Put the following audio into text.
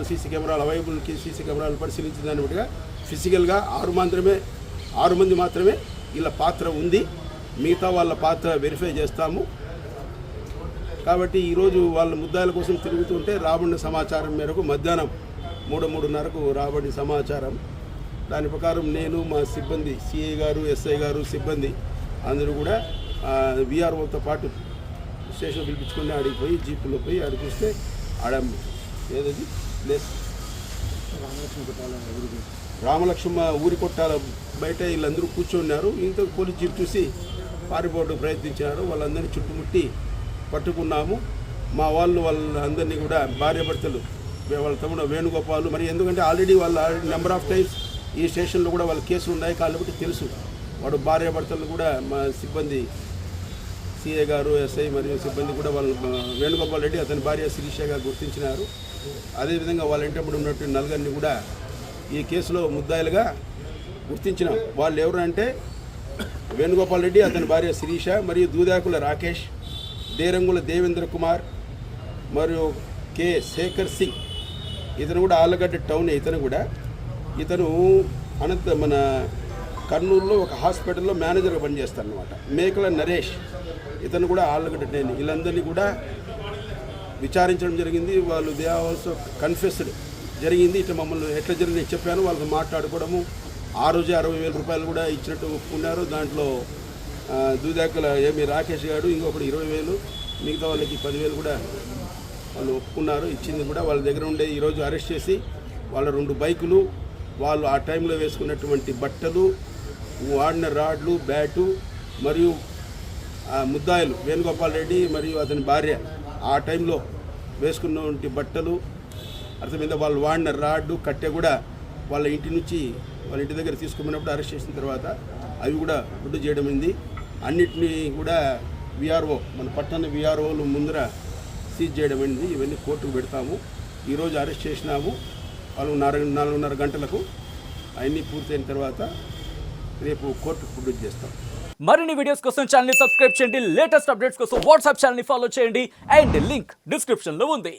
కెమెరాలు సీసీ కెమెరాలు available CC కెమెరాలు పరిశీలించిన దాన్ని బట్టిగా ఫిజికల్గా 6 మంది మాత్రమే వీళ్ళ పాత్ర ఉంది. మిగతా వాళ్ళ పాత్ర వెరిఫై చేస్తాము. కాబట్టి ఈరోజు వాళ్ళ ముద్దాయిల కోసం తిరుగుతుంటే రాబడిన సమాచారం మేరకు మధ్యాహ్నం 3:30కు రాబడిన సమాచారం దాని ప్రకారం నేను మా సిబ్బంది సిఐ గారు ఎస్ఐ గారు సిబ్బంది అందరూ కూడా విఆర్ఓతో పాటు స్టేషన్ పిలిపించుకుని ఆడికి పోయి జీపులో పోయి ఆడికి చూస్తే ఆడ ఏదది ప్లేస్ రామలక్ష్మ ఊరి కొట్టాల బయట వీళ్ళందరూ కూర్చున్నారు. ఇంత పోలీస్ జీప్ చూసి పారిపోవడానికి ప్రయత్నించారు. వాళ్ళందరినీ చుట్టుముట్టి పట్టుకున్నాము. మా వాళ్ళందరినీ కూడా భార్యాభర్తలు వాళ్ళ తమ్ముడు వేణుగోపాలు మరి ఎందుకంటే ఆల్రెడీ నెంబర్ ఆఫ్ టైమ్స్ ఈ స్టేషన్లో కూడా వాళ్ళ కేసులు ఉన్నాయి కాబట్టి తెలుసు. వాడు భార్యాభర్తలు కూడా మా సిబ్బంది సిఏ గారు ఎస్ఐ మరియు సిబ్బంది కూడా వాళ్ళు వేణుగోపాల్ రెడ్డి అతని భార్య శిరీషగా గుర్తించినారు. అదేవిధంగా వాళ్ళ ఇంటప్పుడు ఉన్నటువంటి నలుగురిని కూడా ఈ కేసులో ముద్దాయిలుగా గుర్తించినాం. వాళ్ళు ఎవరంటే వేణుగోపాల్ రెడ్డి అతని భార్య శిరీష మరియు దూదాకుల రాకేష్, దేరంగుల దేవేంద్ర కుమార్ మరియు కె శేఖర్ సింగ్. ఇతను కూడా ఆళ్ళగడ్డ టౌన్. ఇతను మన కర్నూలులో ఒక హాస్పిటల్లో మేనేజర్గా పనిచేస్తాడు అనమాట. మేకల నరేష్ ఇతను కూడా ఆళ్ళగడ్డ టౌన్. వీళ్ళందరినీ కూడా విచారించడం జరిగింది. వాళ్ళు దే ఆల్సో కన్ఫెస్డ్ జరిగింది. ఇట్లా మమ్మల్ని ఎట్లా జరిగింది చెప్పాను. వాళ్ళతో మాట్లాడుకోవడము. ఆ రోజే 60,000 రూపాయలు కూడా ఇచ్చినట్టు ఒప్పుకున్నారు. దాంట్లో దూదాకల రాకేష్ గారు ఇంకొకటి 20,000, మిగతా వాళ్ళకి 10,000 కూడా వాళ్ళు ఒప్పుకున్నారు. ఇచ్చింది కూడా వాళ్ళ దగ్గర ఉండే ఈరోజు అరెస్ట్ చేసి వాళ్ళ 2 బైకులు, వాళ్ళు ఆ టైంలో వేసుకున్నటువంటి బట్టలు, వాడిన రాడ్లు, బ్యాటు మరియు ముద్దాయిలు వేణుగోపాల్ రెడ్డి మరియు అతని భార్య ఆ టైంలో వేసుకున్నటువంటి బట్టలు అర్థమైందా, వాళ్ళు వాడిన రాడ్డు కట్టె కూడా వాళ్ళ ఇంటి దగ్గర తీసుకున్నప్పుడు అరెస్ట్ చేసిన తర్వాత అవి కూడా గుడ్డు చేయడం అయింది. అన్నిటినీ కూడా విఆర్ఓ మన పట్టణ విఆర్ఓలు ముందర సీజ్ చేయడం అయింది. ఇవన్నీ కోర్టుకు పెడతాము. ఈరోజు అరెస్ట్ చేసినాము. వాళ్ళు 4:30 గంటలకు అవన్నీ పూర్తయిన తర్వాత రేపు కోర్టుకు ప్రొడ్యూస్ చేస్తాం. మరిన్ని వీడియోస్ కోసం ఛానల్ ని సబ్స్క్రైబ్ చేయండి. లేటెస్ట్ అప్డేట్స్ కోసం వాట్సాప్ ఛానల్ ని ఫాలో చేయండి. అండ్ లింక్ డిస్క్రిప్షన్ లో ఉంది.